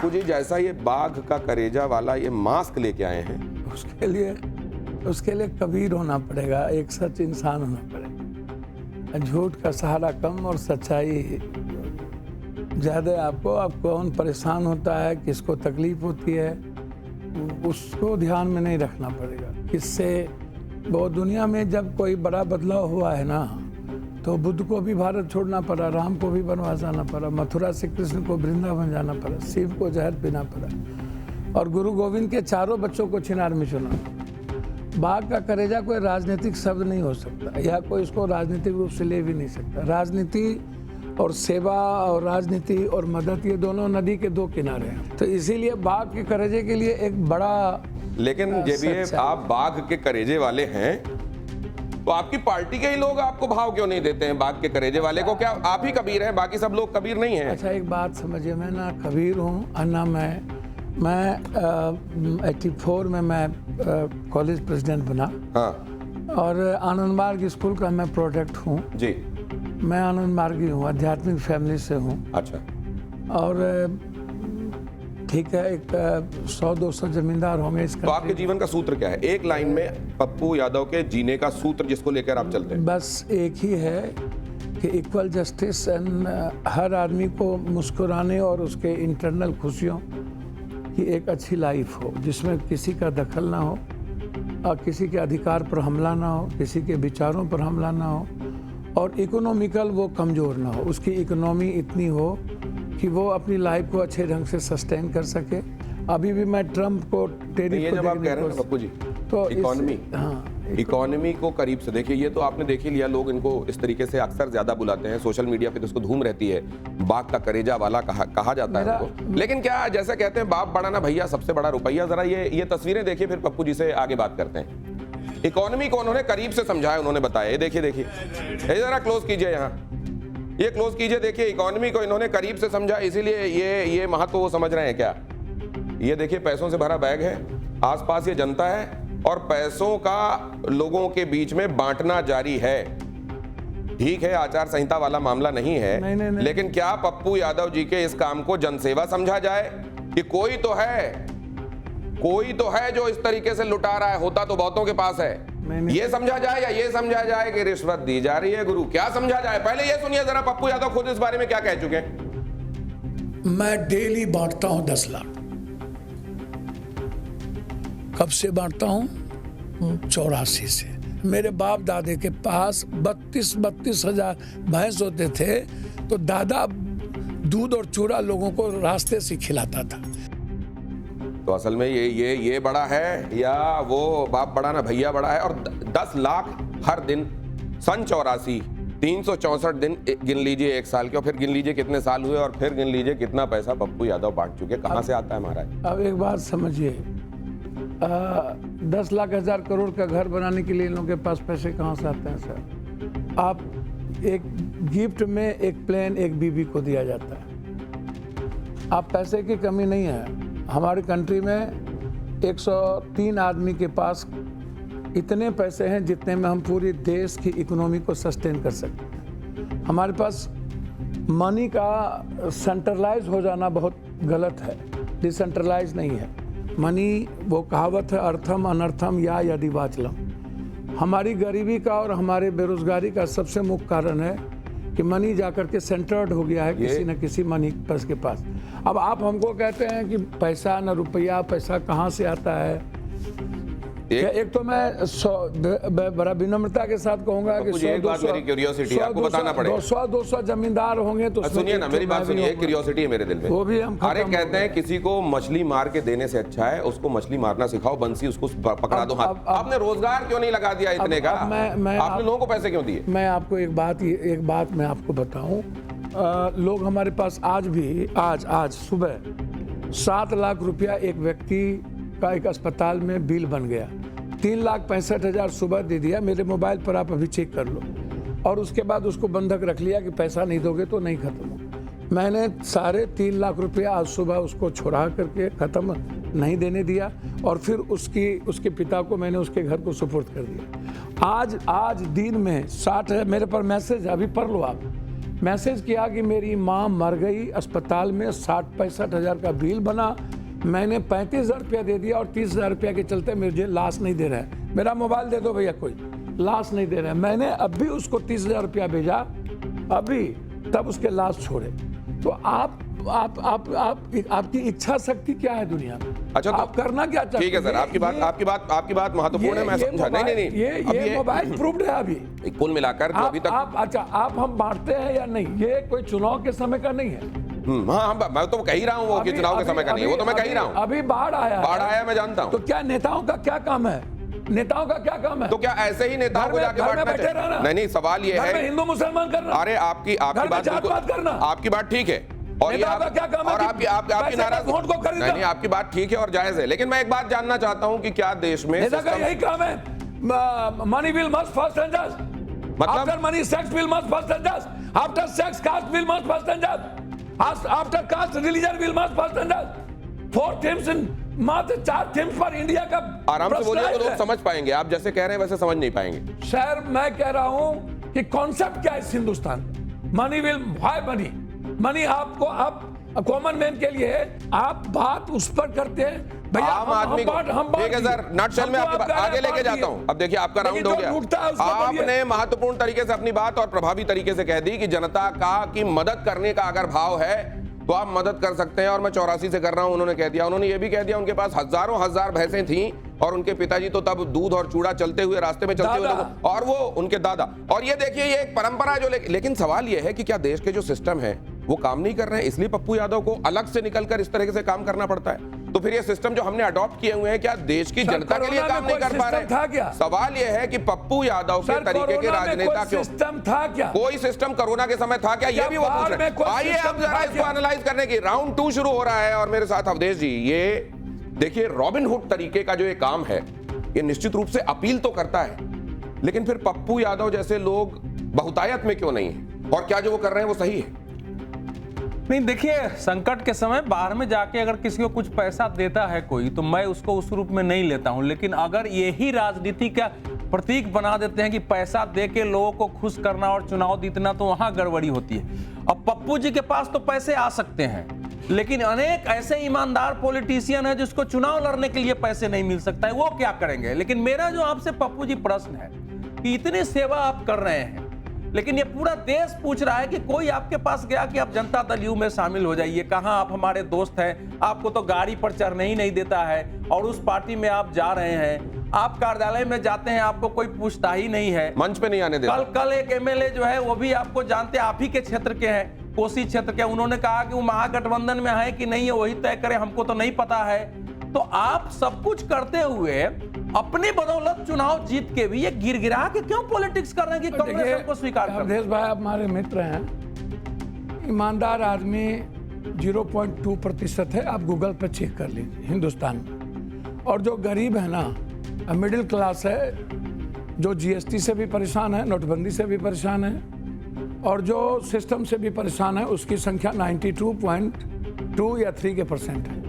पप्पू जी, जैसा ये बाघ का करेजा वाला ये मास्क लेके आए हैं, उसके लिए कबीर होना पड़ेगा, एक सच इंसान होना पड़ेगा। झूठ का सहारा कम और सच्चाई ज़्यादा। आप कौन परेशान होता है, किसको तकलीफ होती है, उसको ध्यान में नहीं रखना पड़ेगा। इससे वो दुनिया में जब कोई बड़ा बदलाव हुआ है ना, तो बुद्ध को भी भारत छोड़ना पड़ा, राम को भी वनवास जाना पड़ा, मथुरा से कृष्ण को वृंदावन जाना पड़ा, शिव को जहर पीना पड़ा, और गुरु गोविंद के चारों बच्चों को चिनार में चुना। बाघ का करेजा कोई राजनीतिक शब्द नहीं हो सकता, या कोई इसको राजनीतिक रूप से ले भी नहीं सकता। राजनीति और सेवा और राजनीति और मदद, ये दोनों नदी के दो किनारे हैं। तो इसीलिए बाघ के करेजे के लिए एक बड़ा, लेकिन जब ये आप बाघ के करेजे वाले हैं तो आपकी पार्टी के ही लोग आपको भाव क्यों नहीं देते हैं बाघ के करेजे वाले को? क्या आप ही कबीर हैं, बाकी सब लोग कबीर नहीं हैं? अच्छा, एक बात समझिए, मैं ना कबीर हूँ और ना मैं 84 में मैं कॉलेज प्रेसिडेंट बना। हाँ। और आनंद मार्ग स्कूल का मैं प्रोडक्ट हूँ जी। मैं आनंद मार्गी हूँ, आध्यात्मिक फैमिली से हूँ। अच्छा। और ठीक है, एक 100-200 जमींदार होंगे इसका। तो आपके जीवन का सूत्र क्या है? एक लाइन में पप्पू यादव के जीने का सूत्र जिसको लेकर आप चलते हैं। बस एक ही है कि इक्वल जस्टिस एंड हर आदमी को मुस्कुराने और उसके इंटरनल खुशियों की एक अच्छी लाइफ हो, जिसमें किसी का दखल ना हो और किसी के अधिकार पर हमला ना हो, किसी के विचारों पर हमला ना हो, और इकोनॉमिकल वो कमज़ोर ना हो, उसकी इकोनॉमी इतनी हो कि वो अपनी लाइफ को अच्छे ढंग से सस्टेन कर सके। अभी भी मैं ट्रम्प को टेरिफ को जब आप कह रहे हैं पप्पू जी तो इकोनॉमी, हाँ, इकोनॉमी को करीब से देखिए, ये तो आपने देख ही लिया। लोग इनको इस तरीके से अक्सर ज्यादा बुलाते हैं, सोशल मीडिया पे तो इसको धूम रहती है, बाघ का करेजा वाला कहा जाता है उनको। लेकिन क्या जैसे कहते हैं बाप बड़ा ना भैया, सबसे बड़ा रुपया। जरा ये तस्वीरें देखिए, फिर पप्पू जी से आगे बात करते हैं। इकोनॉमी को उन्होंने करीब से समझाया, उन्होंने बताया। देखिए जरा क्लोज कीजिए, यहाँ ये क्लोज कीजिए, देखिए इकोनॉमी को इन्होंने करीब से समझा, इसीलिए ये महत्व वो समझ रहे हैं क्या? ये देखिए पैसों से भरा बैग है, आसपास ये जनता है और पैसों का लोगों के बीच में बांटना जारी है। ठीक है, आचार संहिता वाला मामला नहीं है, नहीं। लेकिन क्या पप्पू यादव जी के इस काम को जनसेवा समझा जाए कि कोई तो है जो इस तरीके से लुटा रहा है? होता तो बहुतों के पास है। ये समझा जाए या ये समझा जाए कि रिश्वत दी जा रही है? गुरु, क्या समझा जाए? पहले ये सुनिए जरा, पप्पू यादव खुद इस बारे में क्या कह चुके हैं। मैं डेली बांटता हूं 10 लाख। कब से बांटता हूं? 84 से। मेरे बाप दादे के पास 32 हजार भैंस होते थे, तो दादा दूध और चूड़ा लोगों को रास्ते से खिलाता था। तो असल में ये बड़ा है या वो बाप बड़ा ना भैया बड़ा है? और 10 लाख हर दिन, सन 84, 364 दिन गिन लीजिए एक साल के, और फिर गिन लीजिए कितने साल हुए, और फिर गिन लीजिए कितना पैसा पप्पू यादव बांट चुके। कहाँ से आता है महाराज? अब एक बात समझिए, 10 लाख 1000 करोड़ का घर बनाने के लिए इन लोगों के पास पैसे कहाँ से आते हैं सर? आप एक गिफ्ट में एक प्लेन एक बीबी को दिया जाता है। आप पैसे की कमी नहीं है। हमारी कंट्री में 103 आदमी के पास इतने पैसे हैं जितने में हम पूरी देश की इकोनॉमी को सस्टेन कर सकते हैं। हमारे पास मनी का सेंट्रलाइज हो जाना बहुत गलत है, डिसेंट्रलाइज नहीं है मनी। वो कहावत है, अर्थम अनर्थम या यदि वाचलम। हमारी गरीबी का और हमारे बेरोजगारी का सबसे मुख्य कारण है कि मनी जाकर के सेंटर्ड हो गया है किसी न किसी मनी पर्स के पास। अब आप हमको कहते हैं कि पैसा न रुपया, पैसा कहाँ से आता है? एक तो मैं बड़ा विनम्रता के साथ कहूंगा कि 100-200 जमींदार होंगे तो सुनिए ना, मेरी बात सुनिए, क्यूरियोसिटी है मेरे दिल में। वो भी हम अरे कहते हैं किसी को मछली मार के देने से अच्छा है उसको मछली मारना सिखाओ, बंसी उसको पकड़ा दो हाथ। आपने रोजगार क्यों नहीं लगा दिया इतने का? आपने लोगों को पैसे क्यों दिए? मैं आपको एक बात मैं आपको बताऊं, लोग हमारे पास आज सुबह 7 लाख रुपया एक व्यक्ति का एक अस्पताल में बिल बन गया। 3,65,000 सुबह दे दिया, मेरे मोबाइल पर आप अभी चेक कर लो। और उसके बाद उसको बंधक रख लिया कि पैसा नहीं दोगे तो नहीं खत्म हो। मैंने 3.5 लाख रुपया आज सुबह उसको छुड़ा करके खत्म नहीं देने दिया, और फिर उसके पिता को मैंने उसके घर को सुपुर्द कर दिया। आज दिन में 60 है मेरे पर मैसेज, अभी पढ़ लो आप, मैसेज किया कि मेरी माँ मर गई, अस्पताल में 60-65 हज़ार का बिल बना, मैंने 35,000 रुपया दे दिया और 30,000 रुपया के चलते मुझे लाश नहीं दे रहा है, मेरा मोबाइल दे दो भैया, कोई लाश नहीं दे रहा है। मैंने अभी उसको 30,000 रुपया भेजा अभी, तब उसके लाश छोड़े। तो आपकी इच्छा शक्ति क्या है दुनिया में? अच्छा, तो आप करना क्या चाहते हैं? ठीक है सर, आपकी बात महत्वपूर्ण है, मैं समझा। नहीं, ये मोबाइल प्रूव्ड है अभी। कुल मिलाकर जो अभी तक अच्छा, आप हम बांटते हैं या नहीं, ये कोई चुनाव के समय का नहीं है। हाँ, मैं तो कह ही रहा हूँ वो कि चुनाव के समय का नहीं है, वो तो मैं कह ही रहा हूँ। अभी बाढ़ आया, मैं जानता हूँ। तो क्या नेताओं का क्या काम है? नेताओं का क्या काम है? तो क्या ऐसे ही नेताओं को जाके बांटना चाहिए? नहीं, सवाल ये है हिंदू मुसलमान करना। अरे आपकी बात करना, आपकी बात ठीक है, और ये क्या काम है? और आपकी नाराज वोट को खरीदना। नहीं, आपकी बात ठीक है और जायज है, लेकिन मैं एक बात जानना चाहता हूँ कि क्या देश में यही काम है? Money will must first and just, मतलब after money sex will must first and just, after sex caste will must first and just, after caste religion will must first and just. 4 themes in, मात्र 4 themes पर India का आराम से बोलिए तो लोग समझ पाएंगे। आप जैसे कह रहे हैं वैसे समझ नहीं पाएंगे। सर, मैं कह रहा हूं कि कॉन्सेप्ट क्या है इस Hindustan? Money will, why money आपको, आप कॉमन मैन के लिए आप बात उस पर करते हैं भैया, आम आदमी को। ठीक है सर, नटशेल में आपकी बात आगे लेके जाता हूं। अब देखिए, आपका राउंड हो गया, आपने महत्वपूर्ण तरीके से अपनी बात और प्रभावी तरीके से कह दी कि जनता का की मदद करने का अगर भाव है तो आप मदद कर सकते हैं, और मैं 84 से कर रहा हूं, उन्होंने कह दिया। उन्होंने ये भी कह दिया उनके पास हजार भैंसें थीं और उनके पिताजी तो तब दूध और चूड़ा चलते हुए रास्ते में चलते हुए लोगों, और वो उनके दादा, और ये देखिए ये एक परंपरा जो लेकिन सवाल ये है कि क्या देश के जो सिस्टम है वो काम नहीं कर रहे हैं, इसलिए पप्पू यादव को अलग से निकलकर इस तरह से काम करना पड़ता है? तो फिर ये सिस्टम जो हमने अडॉप्ट किए हुए हैं, क्या देश की जनता के लिए काम नहीं कर पा रहे? था क्या? सवाल ये है कि पप्पू यादव के तरीके के राजनेता क्यों? सिस्टम था क्या? कोई सिस्टम कोरोना के समय था क्या? ये भी वो पूछ रहे हैं। आइए अब जरा इसको एनालाइज करने की राउंड 2 शुरू हो रहा है, और मेरे साथ अवधेश जी। ये देखिए, रॉबिन हुड तरीके का जो ये काम है, ये निश्चित रूप से अपील तो करता है, लेकिन फिर पप्पू यादव जैसे लोग बहुतायत में क्यों नहीं है? और क्या जो वो कर रहे हैं वो सही है? नहीं, देखिए, संकट के समय बाहर में जाके अगर किसी को कुछ पैसा देता है कोई, तो मैं उसको उस रूप में नहीं लेता हूं। लेकिन अगर यही राजनीति का प्रतीक बना देते हैं कि पैसा दे के लोगों को खुश करना और चुनाव जीतना, तो वहां गड़बड़ी होती है। अब पप्पू जी के पास तो पैसे आ सकते हैं, लेकिन अनेक ऐसे ईमानदार पॉलिटिशियन हैं जिसको चुनाव लड़ने के लिए पैसे नहीं मिल सकता है, वो क्या करेंगे? लेकिन मेरा जो आपसे पप्पू जी प्रश्न है कि इतनी सेवा आप कर रहे हैं, लेकिन ये पूरा देश पूछ रहा है कि कोई आपके पास गया कि आप जनता दल यू में शामिल हो जाइए, कहां आप हमारे दोस्त हैं, आपको तो गाड़ी पर चढ़ने ही नहीं देता है, और उस पार्टी में आप जा रहे हैं, आप कार्यालय में जाते हैं, आपको कोई पूछता ही नहीं है, मंच पे नहीं आने देता। कल एक एमएलए जो है वो भी आपको जानते हैं, आप ही के क्षेत्र के हैं, कोसी क्षेत्र के, उन्होंने कहा कि वो महागठबंधन में है कि नहीं है वही तय करे, हमको तो नहीं पता है। तो आप सब कुछ करते हुए अपनी बदौलत चुनाव जीत के भी ये गिरगिरा के क्यों पॉलिटिक्स कर रहे हैं कि कांग्रेस हमको स्वीकार कर? अवधेश भाई, आप हमारे मित्र हैं, ईमानदार आदमी 0.2% है, आप गूगल पे चेक कर लीजिए हिंदुस्तान में। और जो गरीब है ना, मिडिल क्लास है, जो जीएसटी से भी परेशान है, नोटबंदी से भी परेशान है, और जो सिस्टम से भी परेशान है, उसकी संख्या 92.2 या 3% है।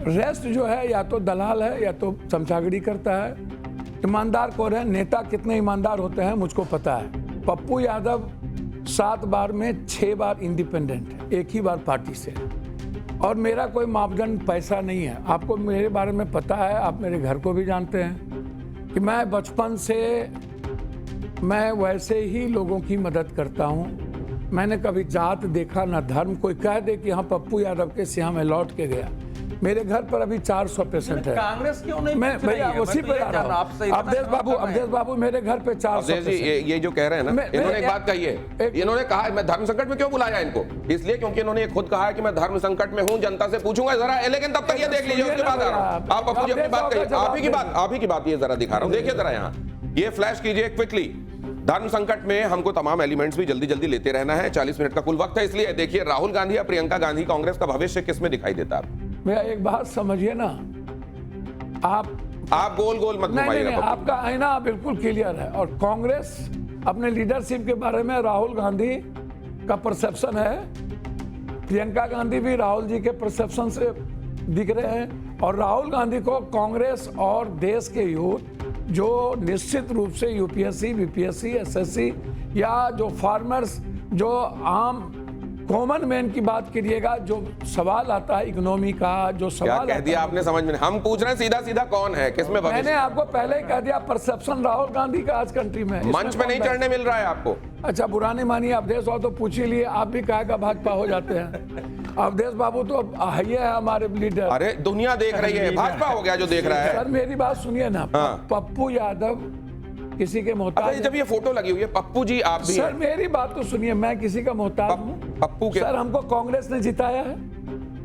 रेस्ट जो है या तो दलाल है या तो चमचागिरी करता है। ईमानदार कौन है? नेता कितने ईमानदार होते हैं मुझको पता है। पप्पू यादव 7 बार में 6 बार इंडिपेंडेंट है, एक ही बार पार्टी से। और मेरा कोई मापदंड पैसा नहीं है। आपको मेरे बारे में पता है, आप मेरे घर को भी जानते हैं कि मैं बचपन से मैं वैसे ही लोगों की मदद करता हूँ। मैंने कभी जात देखा ना धर्म। कोई कह दे कि हाँ पप्पू यादव के सिंह में लौट के गया, मेरे घर पर अभी 400 पेशेंट है। कांग्रेस क्यों नहीं? मैं भैया उसी पे आ रहा हूं। अवधेश बाबू मेरे घर पे 400 पेशेंट। ये जो कह रहे हैं ना, इन्होंने एक बात कही है, इन्होंने कहा मैं धर्म संकट में क्यों बुलाया इनको? इसलिए क्योंकि इन्होंने ये खुद कहा है कि मैं धर्म संकट में हूं, जनता से पूछूंगा जरा। लेकिन तब तक ये देख लीजिए, उसके बाद आ रहा हूं। आप पप्पू जी अपनी बात कहिए, आप ही की बात ये जरा दिखा रहा हूं, देखिए जरा यहाँ ये फ्लैश कीजिए क्विकली। धर्म संकट में हमको तमाम एलिमेंट्स भी जल्दी जल्दी लेते रहना है, 40 मिनट का कुल वक्त है, इसलिए देखिए राहुल गांधी या प्रियंका गांधी, कांग्रेस का भविष्य किसमें दिखाई देता है? भैया एक बात समझिए ना, आप गोल गोल मत घुमाइएगा। आपका आईना बिल्कुल क्लियर है। और कांग्रेस अपने लीडरशिप के बारे में राहुल गांधी का परसेप्शन है, प्रियंका गांधी भी राहुल जी के परसेप्शन से दिख रहे हैं। और राहुल गांधी को कांग्रेस और देश के यूथ जो निश्चित रूप से यूपीएससी, बीपीएससी, एसएससी या जो फार्मर्स जो आम कॉमन मैन की बात करिएगा, जो सवाल आता है इकोनॉमी का, जो क्या सवाल कह आता दिया है, आपने, समझ में नहीं। हम पूछ रहे हैं सीधा सीधा कौन है, किसमें मैंने भविष्य। आपको पहले ही कह दिया, परसेप्शन राहुल गांधी का आज कंट्री में। इसमें मंच पे नहीं कौन चढ़ने मिल रहा है आपको। अच्छा, बुरा नहीं मानिए, अवधेश बाबू तो पूछ ही लिए, आप भी कहा भाजपा हो जाते हैं। अवधेश बाबू तो ये है हमारे लीडर। अरे दुनिया देख रही है, भाजपा हो गया जो देख रहा है। सर मेरी बात सुनिए ना, हाँ। पप्पू यादव किसी के मोहताज अच्छा, जब ये फोटो लगी हुई है, पप्पू जी आप भी सर हैं। मेरी बात तो सुनिए, मैं किसी का मोहताज हूँ? पप्पू के, सर हमको कांग्रेस ने जिताया है,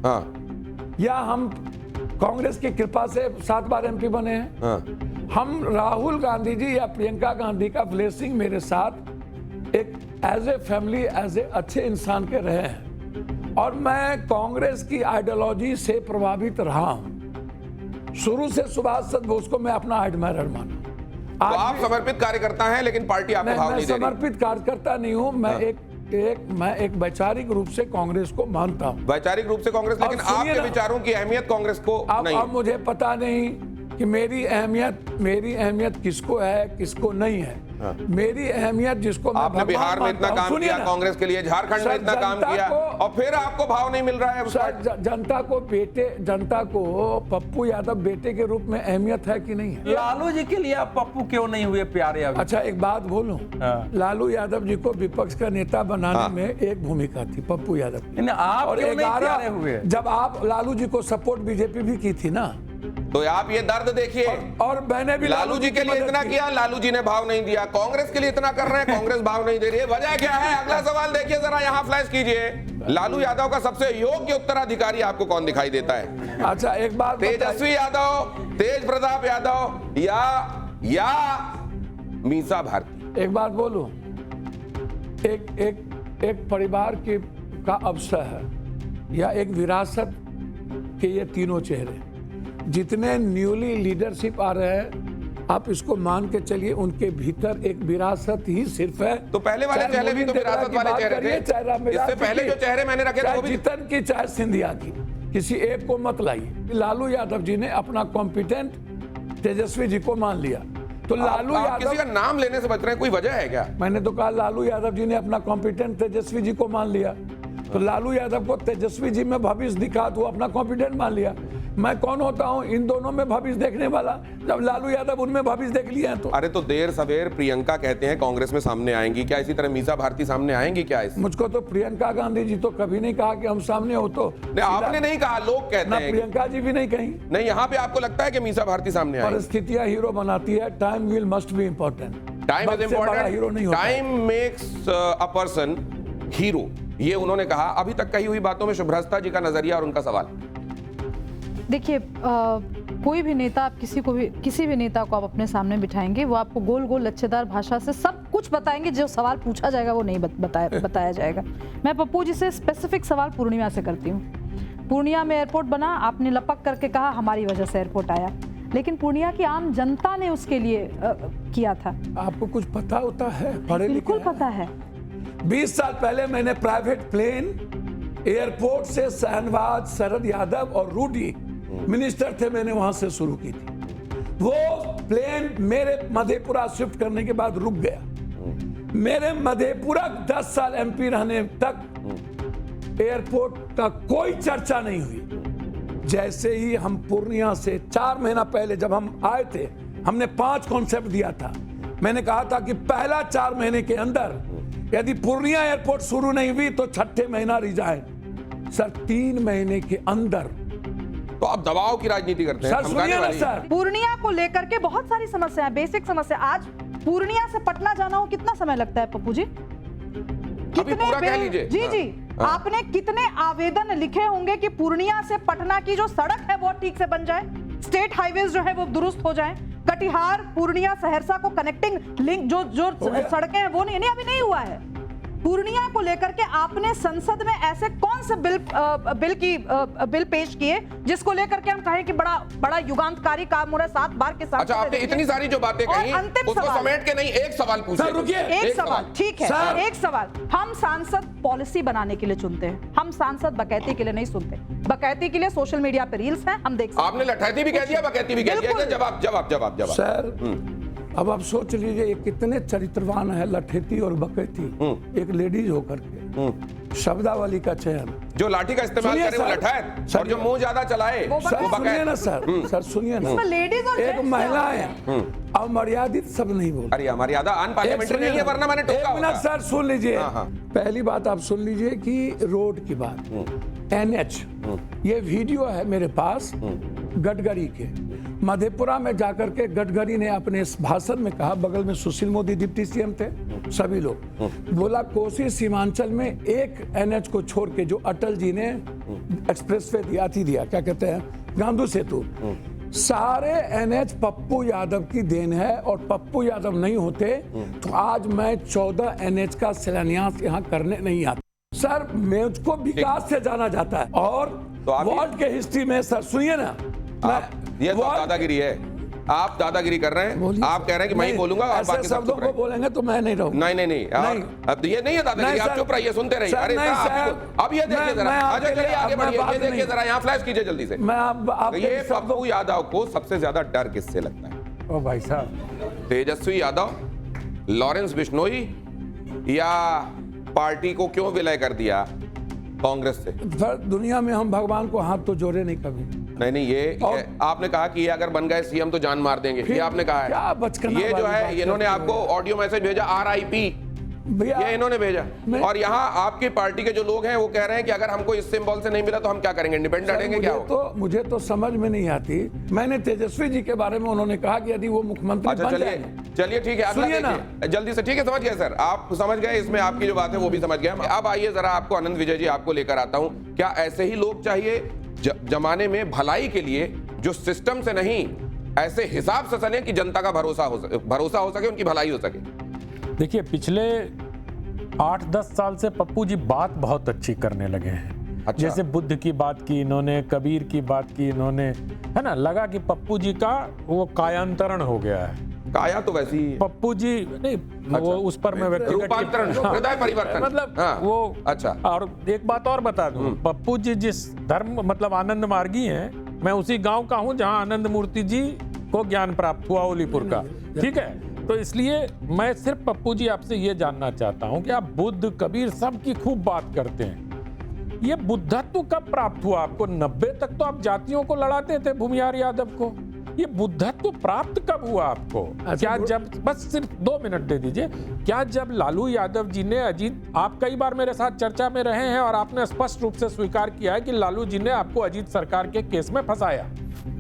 हाँ या हम कांग्रेस की कृपा से 7 बार एमपी बने हैं? हाँ, हम राहुल गांधी जी या प्रियंका गांधी का ब्लेसिंग मेरे साथ एक as a family, as a अच्छे इंसान के रहे हैं, और मैं कांग्रेस की आइडियोलॉजी से प्रभावित रहा हूं। शुरू से सुभाष चंद्र बोस को मैं अपना एडमायरर माना। तो आप समर्पित कार्यकर्ता हैं, लेकिन पार्टी आपको भाव मैं नहीं दे रही। समर्पित कार्यकर्ता नहीं हूं, मैं एक वैचारिक रूप से कांग्रेस को मानता हूं। वैचारिक रूप से कांग्रेस, लेकिन सुनिए आपके ना, विचारों की अहमियत कांग्रेस को नहीं अब है। मुझे पता नहीं कि मेरी अहमियत किसको है, किसको नहीं है। हाँ। मेरी अहमियत जिसको मैं आपने भगवान बिहार में इतना मानता हूं। काम सुनिए किया ना, कांग्रेस के लिए, झारखंड में सर, इतना काम जनता किया, को- और फिर आपको भाव नहीं मिल रहा है उसका। सर, जनता को पप्पू यादव बेटे के रूप में अहमियत है कि नहीं है? लालू जी के लिए आप पप्पू क्यों नहीं हुए प्यारे अभी? अच्छा एक बात बोलूं, हाँ। लालू यादव जी को विपक्ष का नेता बनाने हाँ। में एक भूमिका थी पप्पू यादव की। नहीं, आप और क्यों नहीं 11 प्यारे हुए? जब आप लालू जी को सपोर्ट बीजेपी भी की थी ना, तो आप ये दर्द देखिए, और मैंने भी लालू जी के लिए की इतना मदद की। किया, लालू जी ने भाव नहीं दिया। कांग्रेस के लिए इतना कर रहे हैं, कांग्रेस भाव नहीं दे रही है। वजह क्या है? अगला सवाल देखिए जरा, यहाँ फ्लैश कीजिए। लालू यादव का सबसे योग्य उत्तराधिकारी आपको कौन दिखाई देता है? अच्छा एक बात तेजस्वी यादव, तेज प्रताप यादव, या मीसा भारती? एक बात बोलूं, एक परिवार का अवसर है या एक विरासत के ये तीनों चेहरे, जितने न्यूली लीडरशिप आ रहे हैं, आप इसको मान के चलिए उनके भीतर एक विरासत ही सिर्फ है। तो पहले वाले चाहे चेहरे भी तो मोदी विरासत की वाले बात चेहरे करिए, थे। चाहे रामविलास इससे पहले की, जो चेहरे मैंने रखे थे चाहे वो भी जीतन की, चाहे सिंधिया की, किसी एक को मत लाइए। लालू यादव जी ने अपना कॉम्पिटेंट तेजस्वी जी को मान लिया, तो लालू आप किसी का यादव, नाम लेने से बच रहे हैं, कोई वजह है क्या? मैंने तो कहा लालू यादव जी ने अपना कॉम्पिटेंट तेजस्वी जी को मान लिया, तो लालू यादव को तेजस्वी जी में भविष्य दिखा तो अपना कॉम्पिटेंट मान लिया। मैं कौन होता हूं इन दोनों में भविष्य देखने वाला, जब लालू यादव उनमें भविष्य देख लिए हैं तो। अरे तो देर सवेर प्रियंका कहते हैं कांग्रेस में सामने आएंगी, क्या इसी तरह मीसा भारती सामने आएंगी क्या? इस मुझको तो प्रियंका गांधी जी तो कभी नहीं कहा कि हम सामने हो, तो नहीं, आपने नहीं कहा, लोग कहते ना हैं। प्रियंका जी भी नहीं कहीं। नहीं, यहाँ पे आपको लगता है कि मीसा भारती सामने आएंगी? परिस्थितियां हीरो बनाती है, time will must be important. Time is hero नहीं इम्पोर्टेंट, होता। Time makes a person hero, ये उन्होंने कहा। अभी तक कही हुई बातों में शुभ्रस्ता जी का नजरिया और उनका सवाल। देखिए, कोई भी नेता, आप किसी भी नेता को आप अपने सामने बिठाएंगे, वो आपको गोल गोल लच्छेदार भाषा से सब कुछ बताएंगे, जो सवाल पूछा जाएगा वो नहीं बताया जाएगा। मैं पप्पू जी से स्पेसिफिक सवाल पूर्णिया से करती हूँ। पूर्णिया में एयरपोर्ट बना, आपने लपक करके कहा हमारी वजह से एयरपोर्ट आया, लेकिन पूर्णिया की आम जनता ने उसके लिए किया था। आपको कुछ पता होता है? पढ़े लिखे बिल्कुल हैं? पता है। 20 साल पहले मैंने प्राइवेट प्लेन एयरपोर्ट से शहनवाज, शरद यादव और रूडी मिनिस्टर थे, मैंने वहां से शुरू की थी। वो प्लेन मेरे मधेपुरा शिफ्ट करने के बाद रुक गया। मेरे मधेपुरा 10 साल एमपी रहने तक एयरपोर्ट का कोई चर्चा नहीं हुई। जैसे ही हम पूर्णिया से 4 महीना पहले जब हम आए थे, हमने 5 कॉन्सेप्ट दिया था। मैंने कहा था कि पहला 4 महीने के अंदर यदि पूर्णिया एयरपोर्ट शुरू नहीं हुई तो 6ठे महीना रिजाइन। सर 3 महीने के अंदर। तो आप दबाव की राजनीति करते हैं, सर धमकाने सुनिए ना वाली। सर, पूर्णिया को लेकर के बहुत सारी समस्याएं, बेसिक समस्या। आज पूर्णिया से पटना जाना हो कितना समय लगता है पप्पू जी? अभी पूरा कह लीजिए। जी हाँ, जी, हाँ। आपने कितने आवेदन लिखे होंगे कि पूर्णिया से पटना की जो सड़क है वो ठीक से बन जाए, स्टेट हाईवेज जो है वो दुरुस्त हो जाए, कटिहार पूर्णिया सहरसा को कनेक्टिंग लिंक जो सड़कें हैं वो नहीं अभी नहीं हुआ है। पूर्णिया को लेकर के आपने संसद में ऐसे कौन से बिल पेश किए जिसको लेकर के हम कहें कि बड़ा युगांतकारी काम हो रहा है? 7 बार के साथ। अच्छा, आपने इतनी सारी जो बातें और कही अंतिम उसको सवाल। समेट के नहीं, एक सवाल पूछिए। सर, रुकिए। एक सवाल, ठीक है, सर। एक सवाल। हम सांसद पॉलिसी बनाने के लिए चुनते हैं, हम सांसद बकैती के लिए नहीं सुनते। बकैती के लिए सोशल मीडिया पे रील्स हैं, हम देख सकते हैं। आपने लठैती भी कह दिया, बकैती भी कह दिया। बिल्कुल। जवाब। सर अब आप सोच लीजिए ये कितने चरित्रवान है लठेती और बकैती, एक लेडीज होकर के शब्दावली का चयन। जो लाठी का इस्तेमाल सुनिए करे वो सर, लठैत, और जो मुंह ज्यादा चलाए वो सर वो सुनिए ना बकैत। सर सुनिए ना, लेडीज और एक जेंट्स महिला है अमर्यादित शब्द नहीं बोल। अरे हमारी यादा अनपार्लियामेंट्री नहीं है, वरना मैंने टोका एक मिनट होगा। सर सुन लीजिए। हाँ, हाँ। पहली बात आप सुन लीजिए कि रोड की बात, NH, ये वीडियो है मेरे पास गडकरी के। मधेपुरा में जाकर के गडकरी ने अपने इस भाषण में कहा, बगल में सुशील मोदी डिप्टी CM थे, सभी लोग, बोला कोसी सीमांचल में एक NH को छोड़ के जो अटल जी ने एक्सप्रेसवे दिया, क्या कहते हैं, गांधी सेतु, सारे NH पप्पू यादव की देन है। और पप्पू यादव नहीं होते तो आज मैं 14 NH का शिलान्यास यहाँ करने नहीं आता। सर मुझको विकास से जाना जाता है। और तो आप वर्ल्ड के हिस्ट्री में सर सुनिए ना, ये तो दादागिरी है, आप दादागिरी कर रहे हैं। बोलिए आप कह रहे हैं कि मैं ही नहीं, बोलूंगा और ऐसे बाकी सब शब्दों चुप को रहे। बोलेंगे तो मैं नहीं रहूंगा। नहीं अब ये नहीं है दादागिरी, नहीं आप सर, चुप रहिए, सुनते रहिए। सर, अरे नहीं साहब, सर, अब ये देखिए जरा, मैं अच्छा आपके चलिए लिए- आगे अब मैं बढ़िए, बात ये देखिए नहीं- जरा, यहाँ फ्लैश कीजिए जल्दी से। मैं आप ये पप्पू यादव को सबसे ज्यादा डर किससे लगता है? ओ भाई साहब, तेजस्वी यादव, लॉरेंस बिश्नोई, या पार्टी को क्यों विलय कर दिया कांग्रेस से? सर दुनिया में हम भगवान को हाथ तो जोड़े नहीं कभी। नहीं ये आपने कहा कि ये अगर बन गए CM तो जान मार देंगे, ये आपने कहा क्या है। बचकाना ये जो वाली है, बात इन्होंने करते आपको ऑडियो मैसेज भेजा RIP, भैया ये इन्होंने भेजा। मैं- और यहाँ आपकी पार्टी के जो लोग हैं वो कह रहे हैं कि अगर हमको इस सिंबल से नहीं मिला तो हम क्या करेंगे, इंडिपेंडेंट सर, लड़ेंगे, क्या होगा? मुझे तो समझ में नहीं आती। मैंने तेजस्वी जी के बारे में उन्होंने कहा कि यदि वो मुख्यमंत्री अच्छा बन चलिए जाएंगे, ठीक है, अगला सुनिए ना। देखिए जल्दी से। ठीक है, समझ गए सर, आप समझ गए, इसमें आपकी जो बात है वो भी समझ गया। अब आइए जरा आपको आनंद विजय जी आपको लेकर आता हूं। क्या ऐसे ही लोग चाहिए जमाने में भलाई के लिए, जो सिस्टम से नहीं ऐसे हिसाब से चले कि जनता का भरोसा हो सके, उनकी भलाई हो सके? देखिए पिछले 8-10 साल से पप्पू जी बात बहुत अच्छी करने लगे हैं। अच्छा। जैसे बुद्ध की बात की इन्होंने, कबीर की बात की इन्होंने, है ना, लगा कि पप्पू जी का वो कायांतरण हो गया है। काया तो वैसी ही है। पप्पू जी नहीं, वो उस पर मैं व्यक्तिगत रूपांतरण, हृदय परिवर्तन, मतलब हाँ, वो अच्छा। और एक बात और बता दूं, पप्पू जी जिस धर्म मतलब आनंद मार्गी हैं, मैं उसी गांव का हूं जहां आनंद मूर्ति जी को ज्ञान प्राप्त हुआ, ओलीपुर का, ठीक है। तो इसलिए मैं सिर्फ पप्पू जी आपसे ये जानना चाहता हूं कि आप बुद्ध कबीर सब की खूब बात करते हैं, ये बुद्धत्व कब प्राप्त हुआ आपको? 90 तक तो आप जातियों को लड़ाते थे, भूमिहार यादव को, ये बुद्धत्व प्राप्त कब हुआ आपको? क्या जब, बस सिर्फ 2 मिनट दे दीजिए, क्या जब लालू यादव जी ने अजीत, आप कई बार मेरे साथ चर्चा में रहे हैं और आपने स्पष्ट रूप से स्वीकार किया है कि लालू जी ने आपको अजीत सरकार के केस में फंसाया,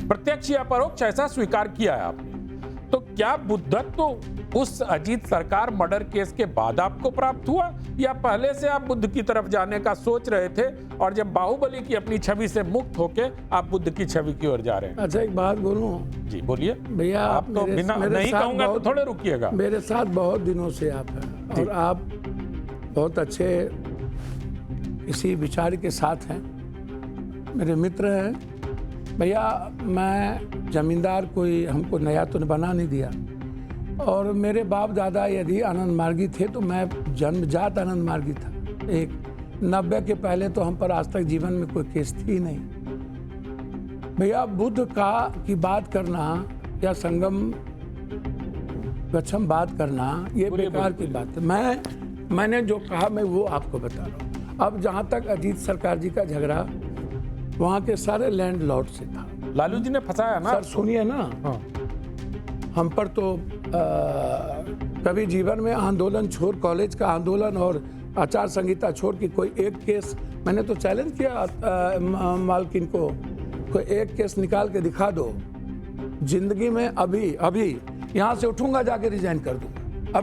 प्रत्यक्ष या परोक्ष ऐसा स्वीकार किया है आपने, तो क्या बुद्धत्व उस अजीत सरकार मर्डर केस के बाद आपको प्राप्त हुआ, या पहले से आप बुद्ध की तरफ जाने का सोच रहे थे और जब बाहुबली की अपनी छवि से मुक्त होके आप बुद्ध की छवि की ओर जा रहे हैं? अच्छा एक बात बोलूं जी बोलिए भैया, आप तो बिना नहीं कहूंगा तो थोड़े रुकिएगा। मेरे साथ बहुत दिनों से आप हैं और आप बहुत अच्छे इसी विचार के साथ हैं, मेरे मित्र हैं। भैया मैं जमींदार कोई हमको नया तो बना नहीं दिया, और मेरे बाप दादा यदि आनंद मार्गी थे तो मैं जन्मजात आनंद मार्गी था। 90 के पहले तो हम पर आज तक जीवन में कोई केस थी नहीं। भैया बुद्ध की बात करना या संगम गच्छम बात करना ये बेकार की बात है। मैंने जो कहा मैं वो आपको बता रहा हूँ। अब जहाँ तक अजीत सरकार जी का झगड़ा वहाँ के सारे लैंड लॉर्ड से था। लालू जी ने फंसाया ना सर सुनिए ना, हाँ। हम पर तो कभी जीवन में आंदोलन छोड़, कॉलेज का आंदोलन और आचार संहिता छोड़ के कोई एक केस, मैंने तो चैलेंज किया मालकिन को, कोई एक केस निकाल के दिखा दो जिंदगी में। अभी यहाँ से उठूंगा, जाके रिजाइन कर दूंगा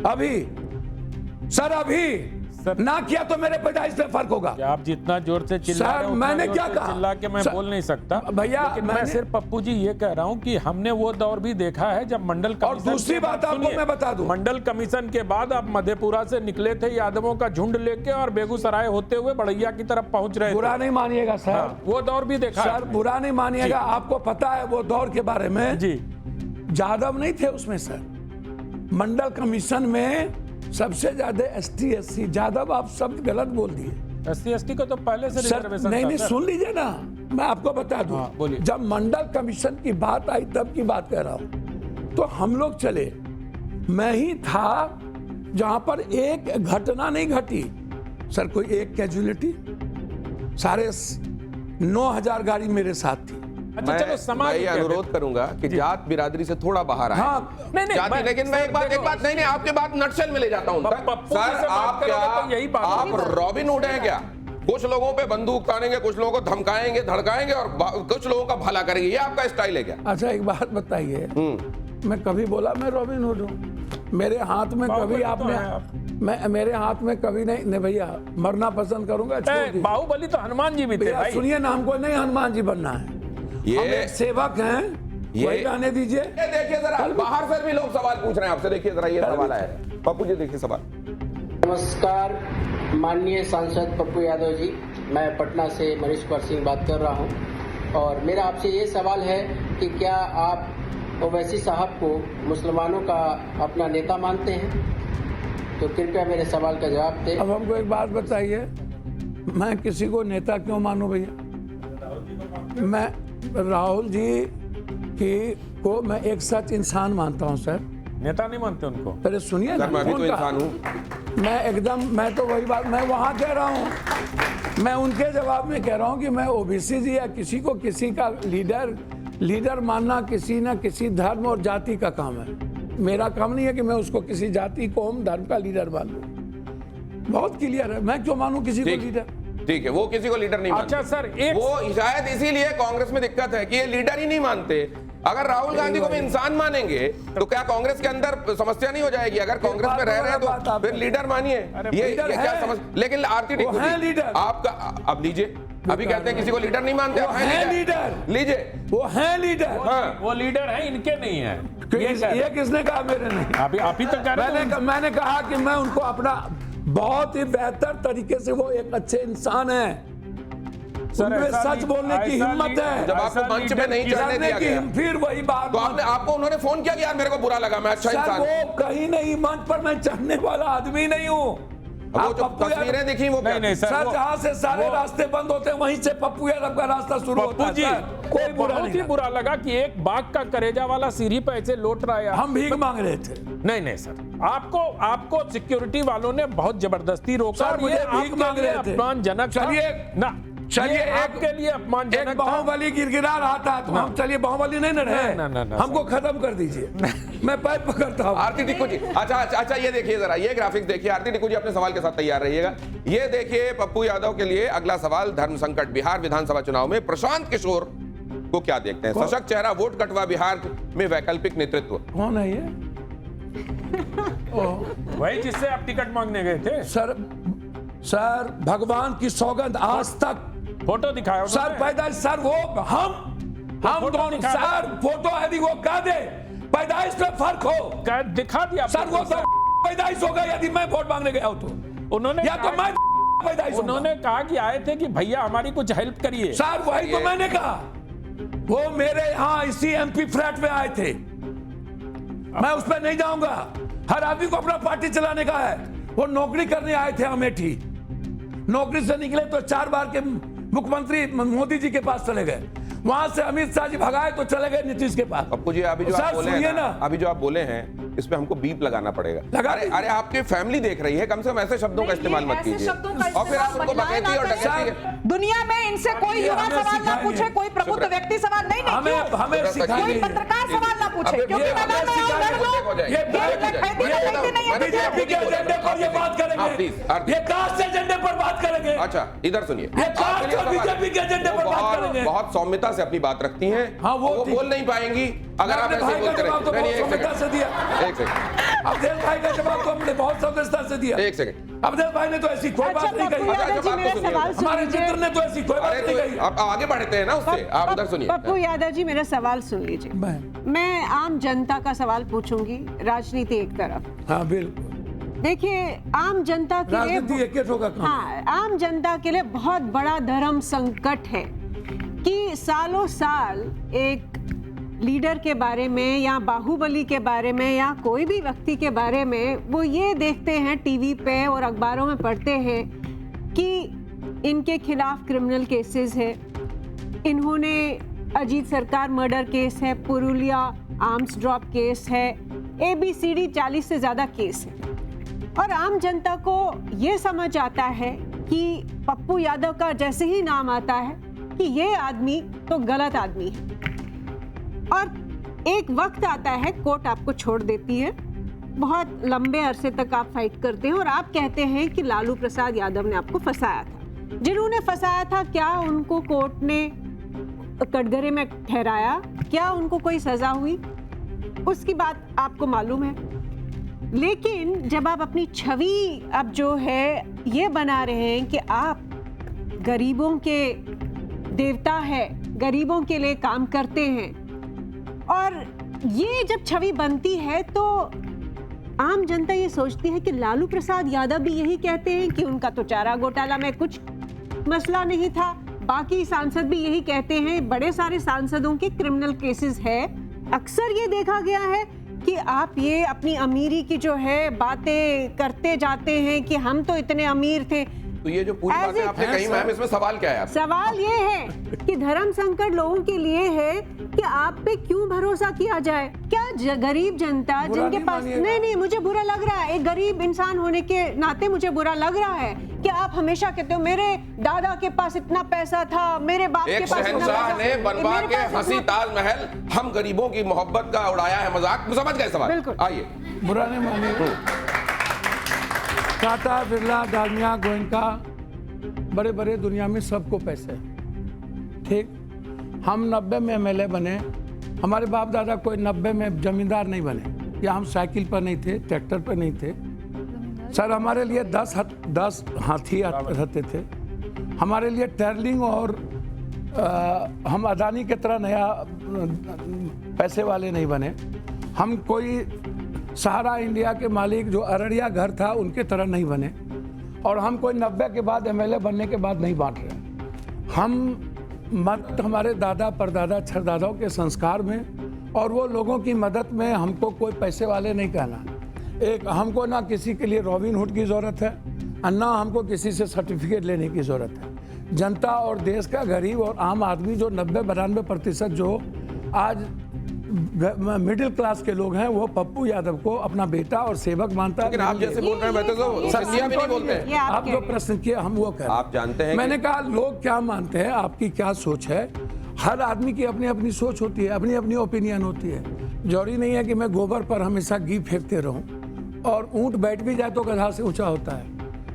अभी सर, अभी ना किया तो मेरे पैदाइश में फर्क होगा। आप जितना जोर से चिल्ला सर, रहे हैं, उतना मैंने जोर क्या से कहा? चिल्ला के मैं सर, बोल नहीं सकता भैया, लेकिन मैं मैंने- सिर्फ पप्पू जी ये कह रहा हूं कि हमने वो दौर भी देखा है जब मंडल कमीशन दूसरी के बात बाद- आपको सुनिए, मैं बता दूं। मंडल कमीशन के बाद आप मधेपुरा से निकले थे यादवों का झुंड लेके और बेगूसराय होते हुए बड़ैया की तरफ पहुंच रहे बुरा थे। नहीं मानिएगा सर, हाँ, वो दौर भी देखा सर बुरा नहीं मानिएगा। आपको पता है वो दौर के बारे में? जी यादव नहीं थे उसमें सर। मंडल कमीशन में सबसे ज्यादा ST SC, यादव आप शब्द गलत बोल दिए SC/ST को तो पहले से सर। रिजर्वेशन नहीं था, सर। सुन लीजिए ना, मैं आपको बता दूं। हाँ, बोलिए। जब मंडल कमीशन की बात आई तब की बात कह रहा हूं। तो हम लोग चले। मैं ही था जहां पर एक घटना नहीं घटी सर, कोई एक कैजुअलिटी, सारे 9000 गाड़ी मेरे साथ थी। अच्छा चलो समाज मैं ये अनुरोध करूंगा कि जात बिरादरी से थोड़ा बाहर आए। हाँ, नहीं, जाति, लेकिन मैं एक बात नहीं, आपके बात नटशेल में ले जाता हूं तक। पप्पू जी सर से बात आप करोगे तो यही बात आप होगी। रॉबिन हुड हैं क्या? कुछ लोगों पे बंदूक तानेंगे, कुछ लोगों को धमकाएंगे धड़काएंगे और कुछ लोगों का भला करेंगे, ये आपका स्टाइल है क्या? अच्छा एक बात बताइए, मैं कभी बोला मैं रॉबिन हुड हूँ? मेरे हाथ में कभी आपने मेरे हाथ में कभी नहीं भैया, मरना पसंद करूंगा। बाहुबली तो हनुमान जी भी थे भाई। सुनिए ना, हमको नहीं हनुमान जी बनना है, हम एक सेवक हैं, वही रहने दीजिए। ये देखिए जरा, बाहर से भी लोग सवाल पूछ रहे हैं आपसे, देखिए जरा ये सवाल है। पप्पू जी देखिए सवाल। नमस्कार माननीय सांसद पप्पू यादव जी, मैं पटना से मनीष कुमार सिंह बात कर रहा हूं और मेरा आपसे ये सवाल है कि क्या आप ओवैसी साहब को मुसलमानों का अपना नेता मानते हैं? तो कृपया मेरे सवाल का जवाब दें। अब हमको एक बात बताइए, मैं किसी को नेता क्यों मानूं भैया? मैं राहुल जी को मैं एक सच इंसान मानता हूं सर। नेता नहीं मानते उनको? पहले सुनिए ना, मैं भी तो इंसान हूं। मैं तो वही बात मैं वहां कह रहा हूं, मैं उनके जवाब में कह रहा हूं कि मैं ओबीसी जी या किसी को किसी का लीडर मानना किसी ना किसी धर्म और जाति का काम है। मेरा काम नहीं है कि मैं उसको किसी जाति कौम धर्म का लीडर मान लूं। बहुत क्लियर है, मैं क्यों मानूं किसी को लीडर? ठीक है, वो किसी को लीडर नहीं मानते। अच्छा सर, वो शायद इसीलिए कांग्रेस में दिक्कत है कि ये लीडर ही नहीं मानते। अगर राहुल गांधी को भी इंसान मानेंगे तो क्या कांग्रेस के अंदर समस्या नहीं हो जाएगी? अगर कांग्रेस में रह रहे हैं तो फिर लीडर मानिए। ये क्या समझ, लेकिन आरती टिक्कू जी आपका अब लीजिए, अभी कहते हैं किसी को लीडर नहीं मानते, लीडर लीजिए, वो है लीडर। वो लीडर है, इनके नहीं है। ये किसने कहा? मेरे नहीं, आप ही तो कह रहे हैं। मैंने कहा कि मैं उनको अपना बहुत ही बेहतर तरीके से, वो एक अच्छे इंसान है, उनमें सच बोलने की हिम्मत है। जब आपको मंच पे नहीं चढ़ने दिया गया, फिर वही बात, तो आपको उन्होंने फोन किया कि यार मेरे को बुरा लगा, मैं अच्छा इंसान हूं। वो कहीं नहीं, मंच पर मैं चढ़ने वाला आदमी नहीं हूँ। वो जो तस्वीरें दिखी वो नहीं सर, जहाँ से सारे रास्ते बंद होते हैं वहीं से पप्पू यादव का रास्ता शुरू होता है। जी कोई बुरा बहुत ही बुरा लगा कि एक बाघ का करेजा वाला सीढ़ी पे ऐसे लौट रहा है। हम भीख मांग रहे थे। नहीं सर, आपको सिक्योरिटी वालों ने बहुत जबरदस्ती रोका। सर, मुझे भीख मांग रहे थे। अपमानजनक। चलिए आपके लिए अपमानजनक। बाहुबली गिरगिरा रहा था तो हम, चलिए बाहुबली नहीं रहे, हमको खत्म कर दीजिए। मैं पैर पकड़ता हूँ। आरती टिक्कू जी, अच्छा ये देखिए जरा, ये ग्राफिक्स देखिए। आरती टिक्कू जी अपने सवाल के साथ तैयार रहिएगा। ये देखिए पप्पू यादव के लिए अगला सवाल, धर्म संकट बिहार विधानसभा चुनाव में प्रशांत किशोर को क्या देखते हैं? सशक्त चेहरा, वोट कटवा, बिहार में वैकल्पिक नेतृत्व। कौन है ये? वही जिससे आप टिकट मांगने गए थे। सर भगवान की सौगंध, आज तक फोटो दिखाया सर पैदाइश, सर वो हम दोनों सर, फोटो यदि वो कह दे पैदाइश में फर्क हो, दिखा दिया सर। वो तो पैदाइश होगा यदि मैं वोट मांगने गया हूं तो। उन्होंने या तो मैं पैदाइश, उन्होंने कहा कि आए थे कि भैया हमारी कुछ हेल्प करिए। सर वही तो मैंने कहा, वो मेरे यहाँ इसी एमपी फ्लैट में आए थे। मैं उस पर नहीं जाऊंगा। हर आदमी को अपना पार्टी चलाने का है। वो नौकरी करने आए थे अमेठी, नौकरी से निकले तो 4 बार के मुख्यमंत्री मोदी जी के पास चले गए, वहां से अमित शाह जी भगाए तो चले गए नीतीश के पास। पप्पू जी अभी जो आप बोले हैं ना, अभी जो आप बोले हैं इस पे हमको बीप लगाना पड़ेगा। अरे आपकी फैमिली देख रही है, कम से कम ऐसे शब्दों का इस्तेमाल मत कीजिए। और फिर आप उनको बकैती और डकैती। दुनिया में इनसे कोई युवा सवाल ना पूछे, कोई प्रबुद्ध व्यक्ति सवाल नहीं, हमें कोई पत्रकार सवाल ना पूछे, क्योंकि मैदान में आओ लड़ लो। ये बीजेपी के एजेंडे पर ये बात करेंगे, ये कास्ट एजेंडे पर बात करेंगे। अच्छा इधर सुनिए, बीजेपी के एजेंडे पर बात करेंगे। बहुत सौम्यता से अपनी बात रखती हैं। हाँ, वो बोल नहीं पाएंगी अगर आप ऐसे बोलते रहे। एक सेकंड, अफजल भाई का जवाब तो हमने बहुत सौम्यता से दिया। एक सेकंड, अफजल भाई ने तो ऐसी कोई बात नहीं कही। हमारे चित्र ने तो ऐसी कोई बात नहीं कही। आप आगे बढ़ते हैं ना उससे, आप उधर सुनिए। पप्पू यादव जी मेरा सवाल सुन लीजिए। मैं आम जनता का सवाल पूछूंगी, राजनीति एक तरफ। हाँ बिल्कुल, देखिए आम जनता के लिए, हाँ आम जनता के लिए बहुत बड़ा धर्म संकट है कि सालों साल एक लीडर के बारे में या बाहुबली के बारे में या कोई भी व्यक्ति के बारे में वो ये देखते हैं टीवी पे और अखबारों में पढ़ते हैं कि इनके खिलाफ क्रिमिनल केसेस है, इन्होंने अजीत सरकार मर्डर केस है, पुरुलिया आर्म्स ड्रॉप केस है, ABCD 40 से ज़्यादा केस है। और आम जनता को ये समझ आता है कि पप्पू यादव का जैसे ही नाम आता है कि ये आदमी तो गलत आदमी है, और एक वक्त आता है कोर्ट आपको छोड़ देती है, बहुत लंबे अरसे तक आप फाइट करते हैं और आप कहते हैं कि लालू प्रसाद यादव ने आपको फंसाया था। जिन्होंने फंसाया था, क्या उनको कोर्ट ने कटघरे में ठहराया? क्या उनको कोई सजा हुई? उसकी बात आपको मालूम है। लेकिन जब आप अपनी छवि अब जो है ये बना रहे हैं कि आप गरीबों के देवता है, गरीबों के लिए काम करते हैं, और ये जब छवि बनती है तो आम जनता ये सोचती है कि लालू प्रसाद यादव भी यही कहते हैं कि उनका तो चारा घोटाला में कुछ मसला नहीं था, बाकी सांसद भी यही कहते हैं, बड़े सारे सांसदों के क्रिमिनल केसेस है। अक्सर ये देखा गया है कि आप ये अपनी अमीरी की जो है बातें करते जाते हैं कि हम तो इतने अमीर थे। तो ये जो पूरी बातें आपने कही मैम, इसमें सवाल क्या है? सवाल ये है कि धर्म संकट लोगों के लिए है कि आप पे क्यों भरोसा किया जाए? क्या गरीब जनता जिनके पास, नहीं मुझे बुरा लग रहा है, एक गरीब इंसान होने के नाते मुझे बुरा लग रहा है कि आप हमेशा कहते हो मेरे दादा के पास इतना पैसा था, मेरे बाप के पास इतना शहंशाह ने बनवा के हंसी ताजमहल हम गरीबों की मोहब्बत का उड़ाया है मजाक। समझ गए सवाल? बिल्कुल। आइए, बुरा नहीं मानिए। टाटा, बिरला, डालमिया, गोयनका, बड़े बड़े दुनिया में सबको पैसे हैं, ठीक। हम 90 में MLA बने, हमारे बाप दादा कोई 90 में जमींदार नहीं बने, या हम साइकिल पर नहीं थे, ट्रैक्टर पर नहीं थे। सर हमारे लिए 10 हाथी रहते थे, हमारे लिए टर्लिंग, और हम अदानी की तरह नया पैसे वाले नहीं बने। हम कोई सहारा इंडिया के मालिक जो अररिया घर था उनके तरह नहीं बने, और हम कोई 90 के बाद MLA बनने के बाद नहीं बांट रहे। हम मत हमारे दादा परदादा छरदादाओं के संस्कार में और वो लोगों की मदद में, हमको कोई पैसे वाले नहीं कहना। एक हमको ना किसी के लिए रॉबिन हुड की ज़रूरत है, और ना हमको किसी से सर्टिफिकेट लेने की ज़रूरत है। जनता और देश का गरीब और आम आदमी जो 90-92% जो आज मिडिल क्लास के लोग हैं, वो पप्पू यादव को अपना बेटा और सेवक मानता है। लेकिन आप जैसे बोल रहे हैं वैसे तो सिंधिया भी नहीं बोलते हैं। आप जो प्रश्न किए हम वो कह रहे हैं। आप जानते हैं मैंने कहा लोग क्या मानते हैं, आपकी क्या सोच है। हर आदमी की अपनी अपनी सोच होती है, अपनी अपनी ओपिनियन होती है। जरूरी नहीं है कि मैं गोबर पर हमेशा घी फेंकते रहूं, और ऊंट बैठ भी जाए तो गधा से ऊंचा होता है।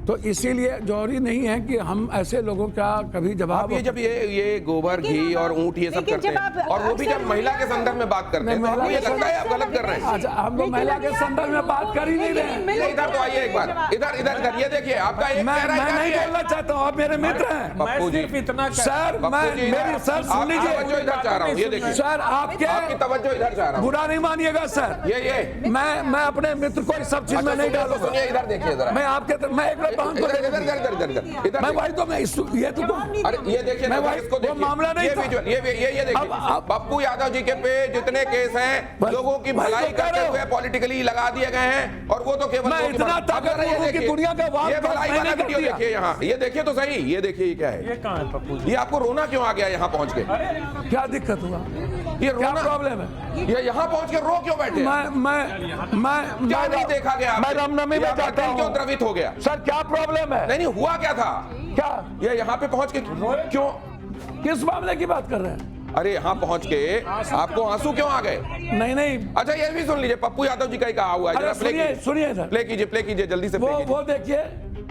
तो इसीलिए जरूरी नहीं है कि हम ऐसे लोगों का कभी जवाब। ये जब ये गोबर घी और ऊंट ये सब करते हैं, और वो भी जब महिला के संदर्भ में बात करते हैं, तो आपको ये लगता है आप गलत कर रहे हैं? अच्छा, हम लोग महिला के संदर्भ में बात कर ही नहीं रहे। इधर तो आइए एक बार, इधर ये देखिए आपका एक मैं नहीं बोलना चाहता हूँ, आप मेरे मित्र हैं। पप्पू जी, सर मेरी सर सुन लीजिए, इधर चाह रहा हूँ, ये देखिए सर आपकी तवज्जो इधर चाह रहा हूँ। बुरा नहीं मानिएगा सर, ये मैं अपने मित्र को इस सब चीज में नहीं डालूंगा। सुनिए, इधर देखिए जरा, मैं आपके मैं एक बात इधर मैं वही तो मैं ये तो अरे ये देखिए, मैं भाई इसको वो मामला नहीं था। ये देखिए, पप्पू यादव जी के पे जितने केस हैं, लोगों की भलाई करते हुए पॉलिटिकली लगा दिए गए हैं, और वो तो केवल मैं इतना ताकतवर हूं कि दुनिया का वार ये भलाई वाला वीडियो देखिए यहाँ, ये देखिए तो सही, ये देखिए क्या है, ये कहाँ है पप्पू जी? ये आपको रोना क्यों आ गया यहाँ पहुँच के? क्या दिक्कत हुआ, ये क्या रोना प्रॉब्लम है? ये यहाँ पहुँच के रो क्यों बैठे? मैं क्या नहीं देखा गया? मैं रामनवमी में जाता हूँ, क्यों द्रवित हो गया? सर क्या प्रॉब्लम है? नहीं हुआ क्या था? क्या ये यहाँ पे पहुँच के क्यों? किस मामले की बात कर रहे हैं? अरे यहाँ पहुँच के आपको आंसू क्यों आ गए? नहीं अच्छा ये भी सुन लीजिए, पप्पू यादव जी का ही कहा हुआ है, जरा सुनिए सर, प्ले कीजिए जल्दी से, वो देखिए,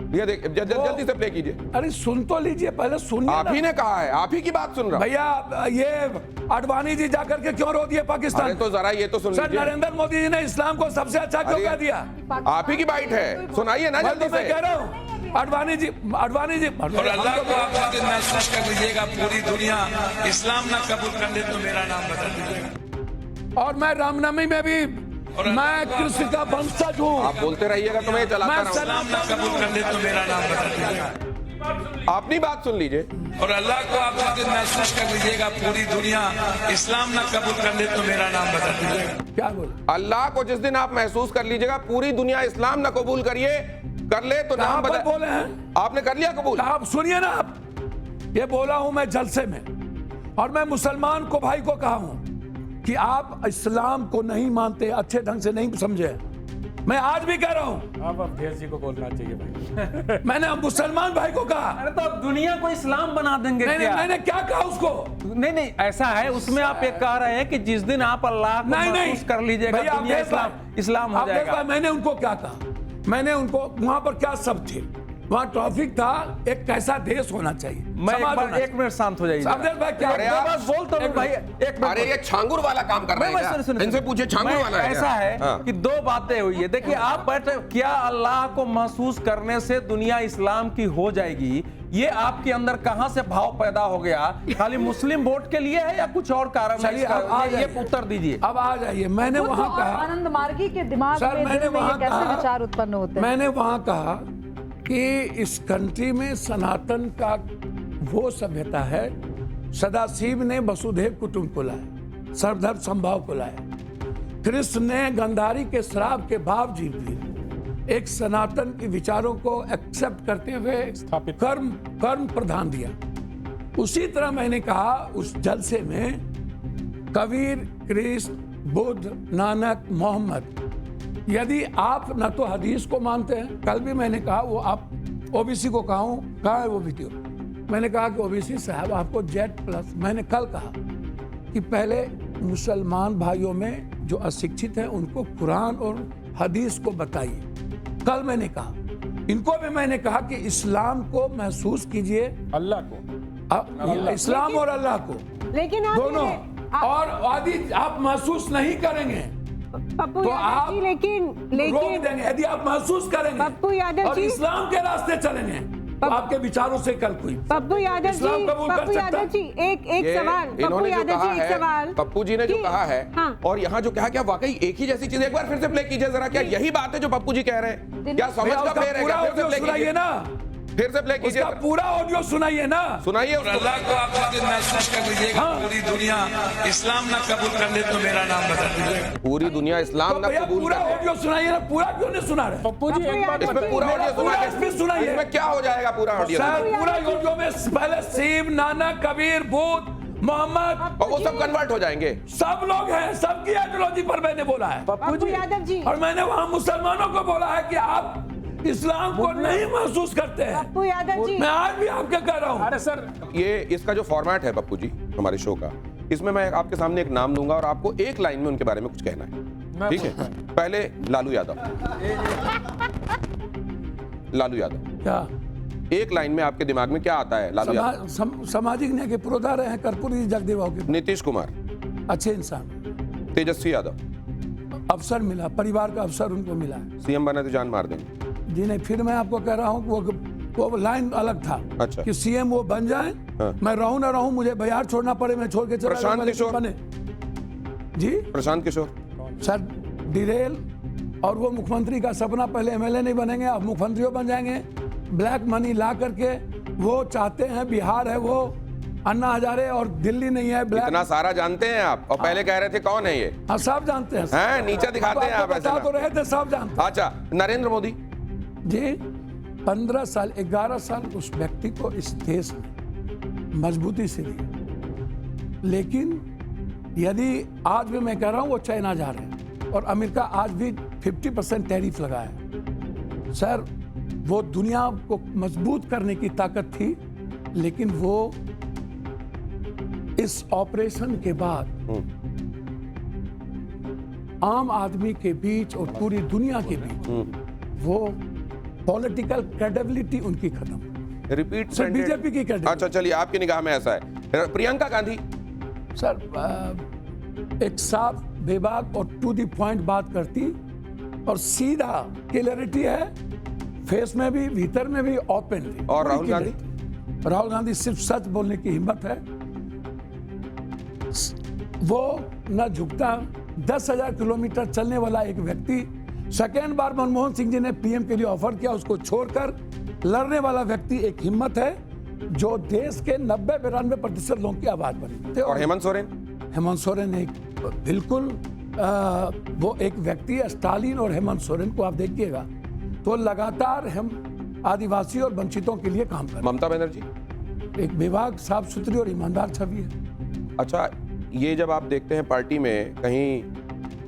ये देखिए जल्दी से प्ले कीजिए। अरे सुन तो लीजिए, पहले सुनिए। आप ही ने कहा है, आप ही की बात सुन रहा हूं। भैया ये अडवाणी जी जाकर के क्यों रो दिए पाकिस्तान? अरे तो जरा ये तो सुन सर, लीजिए। नरेंद्र मोदी जी ने इस्लाम को सबसे अच्छा क्यों कह दिया? आप ही की बाइट है, सुनाइए ना जल्दी मैं से। कह रहा हूँ अडवाणी जी और अल्लाह को आप खुद महसूस कर लीजिएगा, पूरी दुनिया इस्लाम ना कबूल कर ले तो मेरा नाम बता दीजिएगा। और मैं रामनवमी में भी मैं कृष्ण का वंशज हूँ। आप बोलते रहिएगा तो मैं चलाता रहूंगा। इस्लाम ना कबूल कर ले तो मेरा नाम बता दीजिएगा। अपनी बात सुन लीजिए। और अल्लाह को आप खुद महसूस कर लीजिएगा, पूरी दुनिया इस्लाम ना कबूल कर ले तो मेरा नाम बता दीजिएगा। क्या बोल? अल्लाह को जिस दिन आप महसूस कर लीजिएगा पूरी दुनिया इस्लाम ना कबूल कर ले तो नाम बता। बोले हैं आपने कर लिया कबूल? आप सुनिए ना, आप ये बोला हूं मैं जलसे में, और मैं मुसलमान को भाई को कहा हूं कि आप इस्लाम को नहीं मानते, अच्छे ढंग से नहीं समझे। मैं आज भी कह रहा हूं, अब अवधेश जी को बोलना चाहिए भाई। मैंने मुसलमान भाई को कहा, अरे तो अब दुनिया को इस्लाम बना देंगे क्या? मैंने क्या कहा उसको? नहीं ऐसा है, उसमें आप ये कह रहे हैं कि जिस दिन आप अल्लाह को महसूस कर लीजिएगा भैया, दुनिया इस्लाम हो जाएगा। मैंने उनको क्या कहा? मैंने उनको वहां पर क्या सब थे, वहां ट्रैफिक था, एक कैसा देश होना चाहिए। मैं एक मिनट शांत हो जाइए। बोलता हूँ भाई, एक अरे ये छांगुर वाला काम कर रहे हैं, इनसे पूछिए छांगुर वाला है। ऐसा है कि दो बातें हुई है। देखिए आप बैठे, क्या अल्लाह को महसूस करने से दुनिया इस्लाम की हो जाएगी? ये आपके अंदर कहां से भाव पैदा हो गया? खाली मुस्लिम वोट के लिए है या कुछ और कारण है? ये उत्तर दीजिए। अब आ जाइए। मैंने वहां कहा, आनंद मार्गी के दिमाग में कैसे विचार उत्पन्न होते हैं? मैंने वहां कहा कि इस कंट्री में सनातन का वो सभ्यता है, सदाशिव ने वसुधैव कुटुंब को लाया, सर्वधर्म संभाव को लाया, कृष्ण ने गंधारी के श्राप के बावजूद भी एक सनातन के विचारों को एक्सेप्ट करते हुए कर्म प्रधान दिया। उसी तरह मैंने कहा उस जलसे में कबीर, कृष्ण, बुद्ध, नानक, मोहम्मद, यदि आप न तो हदीस को मानते हैं, कल भी मैंने कहा, वो आप ओबीसी को कहा है वो वीडियो, मैंने कहा कि ओबीसी साहब आपको Z+, मैंने कल कहा कि पहले मुसलमान भाइयों में जो अशिक्षित हैं उनको कुरान और हदीस को बताइए। कल मैंने कहा, इनको भी मैंने कहा कि इस्लाम को महसूस कीजिए, अल्लाह को, इस्लाम और अल्लाह को, लेकिन दोनों, और यदि आप महसूस नहीं करेंगे पप्पू तो यादव आप जी, लेकिन रोक देंगे। यदि आप महसूस करेंगे पप्पू यादव और जी, इस्लाम के रास्ते चलेंगे तो आपके विचारों से कल कोई पप्पू यादव जी, पप्पू यादव जी, एक सवाल, पप्पू यादव जी, एक सवाल, पप्पू जी ने जो कहा है, हाँ। और यहाँ जो कहा, क्या वाकई एक ही जैसी चीज? एक बार फिर से प्ले कीजिए जरा, क्या यही बात है जो पप्पू जी कह रहे हैं? क्या समझ का फेर है? पूरा ऑडियो सुनाइए ना, फिर से प्ले कीजिए, पूरा ऑडियो सुनाइए ना, सुनाइए। अल्लाह को आप जिस दिन महसूस कर लीजिएगा पूरी दुनिया इस्लाम ना कबूल कर ले तो मेरा नाम बता दीजिएगा। पूरी दुनिया इस्लाम ना कबूल पूरा ऑडियो सुनाइए ना, पूरा क्यों नहीं सुना रहे? पप्पू जी एक बात इसमें पूरा ऑडियो सुनाइए, इसमें क्या हो जाएगा पूरा ऑडियो? पूरा ऑडियो में पहले शिव, नानक, कबीर, बुद्ध, मोहम्मद, और वो सब कन्वर्ट हो जाएंगे। सब लोग हैं, सबकी आइडियोलॉजी पर मैंने बोला है पप्पू यादव जी, और मैंने वहां मुसलमानों को बोला है कि आप इस्लाम को नहीं महसूस करते हैं। पप्पू यादव जी, मैं आज भी आपके कह रहा हूँ। अरे सर, ये इसका जो फॉर्मेट है पप्पू जी हमारे शो का, इसमें मैं आपके सामने एक नाम लूंगा और आपको एक लाइन में उनके बारे में कुछ कहना है, ठीक है? पहले लालू यादव। लालू यादव, क्या एक लाइन में आपके दिमाग में क्या आता है? लालू यादव। सामाजिक न्याय के पुरोधा हैं, कर्पूरी जगदेव के नीतीश कुमार, अच्छे इंसान, तेजस्वी यादव, अवसर मिला, परिवार का अवसर उनको मिला है। सीएम बने तो जान मार देंगे। जी नहीं, फिर मैं आपको कह रहा हूँ वो लाइन अलग था। अच्छा। कि सीएम वो बन जाए, हाँ। मैं रहूं ना रहूं, मुझे बिहार छोड़ना पड़े, मैं छोड़ के चला प्रशांत जाऊं, किशोर बने। जी प्रशांत किशोर सर, डिरेल और वो मुख्यमंत्री का सपना, पहले एमएलए नहीं बनेंगे, अब मुख्यमंत्री बन जाएंगे। ब्लैक मनी ला करके वो चाहते हैं, बिहार है वो, अन्ना हजारे, और दिल्ली नहीं है ब्लैक। इतना सारा जानते हैं आप, और पहले कह रहे थे कौन है ये? हाँ, सब जानते हैं। हैं, नीचे दिखाते हैं आप, ऐसे बता तो रहे थे, सब जानते हैं। अच्छा, नरेंद्र मोदी जी 15 साल 11 साल उस व्यक्ति को इस देश में मजबूती से दिया, लेकिन यदि आज भी मैं कह रहा हूं वो चाइना जा रहे हैं और अमेरिका आज भी 50% टैरिफ लगाया। सर, वो दुनिया को मजबूत करने की ताकत थी, लेकिन वो इस ऑपरेशन के बाद आम आदमी के बीच और पूरी दुनिया के बीच वो पॉलिटिकल क्रेडिबिलिटी उनकी खत्म। रिपीट सर, बीजेपी की क्रेडिबिलिटी। अच्छा, चलिए, आपकी निगाह में ऐसा है। प्रियंका गांधी सर, एक साफ, बेबाक और टू द पॉइंट बात करती और सीधा, क्लियरिटी है, फेस में भी, भीतर में भी, ओपन भी। और राहुल गांधी? राहुल गांधी सिर्फ सच बोलने की हिम्मत है, वो न झुकता। 10,000 किलोमीटर चलने वाला एक व्यक्ति, सेकेंड बार मनमोहन सिंह जी ने पीएम के लिए ऑफर किया, उसको छोड़कर लड़ने वाला व्यक्ति एक हिम्मत है जो देश के 90-92% लोगों की आवाज बनी। और हेमंत सोरेन? हेमंत सोरेन एक बिल्कुल वो एक व्यक्ति है, स्टालिन और हेमंत सोरेन को आप देखिएगा तो लगातार हम आदिवासी और वंचितों के लिए काम कर रहे हैं। ममता बनर्जी एक विभाग, साफ सुथरी और ईमानदार छवि है। अच्छा, ये जब आप देखते हैं पार्टी में कहीं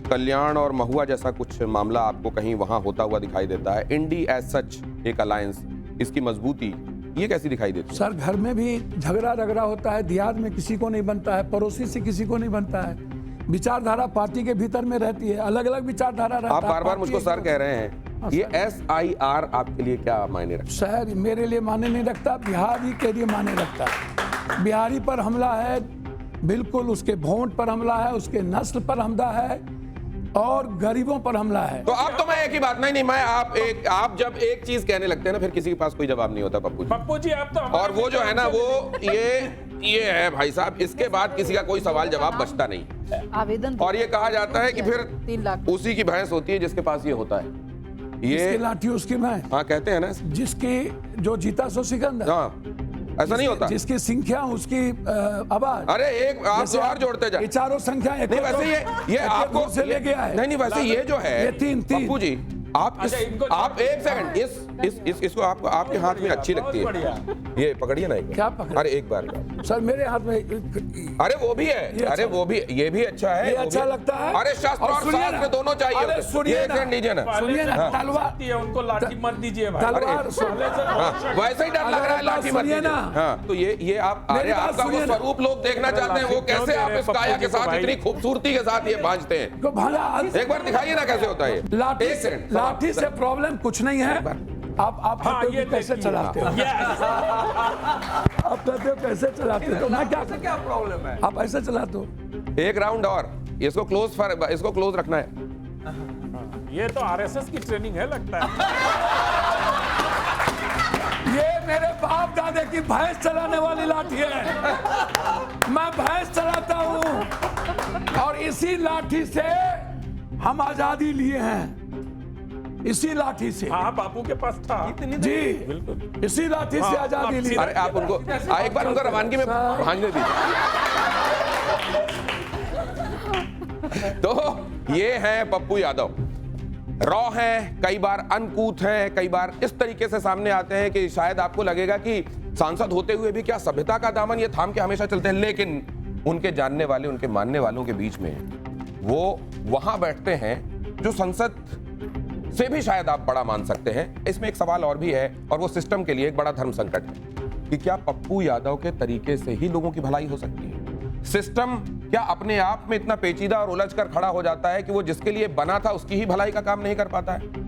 कल्याण और महुआ जैसा कुछ मामला आपको कहीं वहां होता हुआ दिखाई देता है, इंडी एज सच एक अलायंस, इसकी मजबूती ये कैसी दिखाई देती है? सर घर में भी झगड़ा रगड़ा होता है, देहात में किसी को नहीं बनता है, पड़ोसी से किसी को नहीं बनता है, विचारधारा पार्टी के भीतर में रहती है, अलग अलग विचारधारा रहता है। आप बार बार पार्टी मुझको सर एक- कह रहे हैं, ये SIR आपके लिए क्या मायने रखता सर मेरे लिए माने नहीं रखता, बिहारी के लिए माने रखता है। बिहारी पर हमला है, बिल्कुल उसके वोट पर हमला है, उसके नस्ल पर हमला है और गरीबों पर हमला है। तो अब तो मैं एक ही बात नहीं मैं आप जब एक चीज कहने लगते हैं ना फिर किसी के पास कोई जवाब नहीं होता पप्पू जी। पप्पू जी आप तो और वो जो है ना वो ये है भाई साहब, इसके बाद किसी का कोई सवाल जवाब बचता नहीं। आवेदन और ये कहा जाता है कि 3 फिर लाख उसी की भैंस होती है जिसके पास ये होता है, जिसकी ये लाठी उसकी मैं, हाँ कहते हैं ना, जिसकी जो जीता सो सिकंदर, हाँ ऐसा नहीं होता। जिसकी संख्या उसकी आवाज। अरे एक आप जैसे जोहार जोड़ते जाए। ये चारों संख्या एक नहीं वैसे ये आपको से ले गया है। नहीं वैसे ये जो है ये तीन। पप्पू जी आप आप एक सेकंड इसको आपके हाथ में अच्छी लगती है, ये पकड़िए ना एक बार। क्या पकड़? अरे एक बार सर मेरे हाथ में अरे वो भी है, ये अरे अच्छा वो भी, ये भी अच्छा है, ये वो अच्छा भी- लगता है। अरे शास्त्र और और सुनिए शास्त्र ना, दोनों चाहिए अरे होते हैं। सुनिए ये एक ना, सेकंड लीजिए ना। सुनिए ना, तलवार है उनको लाठी मत दीजिए भाई। तलवार हाँ, वैसे ही डर लग रहा है लाठी मत सुनिए दीजिए। ना। हाँ, तो ये आप मेरी अरे बात आपका वो सुनिए ना। स्वरूप लोग देखना चाहते हैं, वो क्यों कैसे दे आप रहे इस पप्पू काया जी के को साथ भाई? इतनी खूबसूरती के साथ ये बांझते हैं। को भला एक बार दिखाइए ना कैसे होता है ये। लाठी एक सेकंड लाठी से प्रॉब्लम कुछ नहीं है। आप हाँ, कहते हो ये कि कैसे देखिए। चलाते हो, आप कहते हो कैसे चलाते हो, तो मैं क्या प्रॉब्लम है, आप ऐसे चलाते हो। एक राउंड और इसको क्लोज रखना है। ये तो आरएसएस की ट्रेनिंग है लगता है। ये मेरे बाप दादे की भैंस चलाने वाली लाठी है, मैं भैंस चलाता हूँ और इसी लाठी से हम आजादी लिए हैं, इसी लाठी से। हाँ बापू के पास था जी बिल्कुल। इसी लाठी से आजादी ली। अरे आप उनको एक बार उनको रवानगी में भांजने दीजिए। तो ये हैं पप्पू यादव, रॉ हैं, कई बार अनकूथ हैं, कई बार इस तरीके से सामने आते हैं कि शायद आपको लगेगा कि सांसद होते हुए भी क्या सभ्यता का दामन ये थाम के हमेशा चलते हैं, लेकिन उनके जानने वाले, उनके मानने वालों के बीच में वो वहां बैठते हैं जो संसद से भी शायद आप बड़ा मान सकते हैं। इसमें एक सवाल और भी है और वो सिस्टम के लिए एक बड़ा धर्म संकट है कि क्या पप्पू यादव के तरीके से ही लोगों की भलाई हो सकती है? सिस्टम क्या अपने आप में इतना पेचीदा और उलझ कर खड़ा हो जाता है कि वो जिसके लिए बना था उसकी ही भलाई का काम नहीं कर पाता है?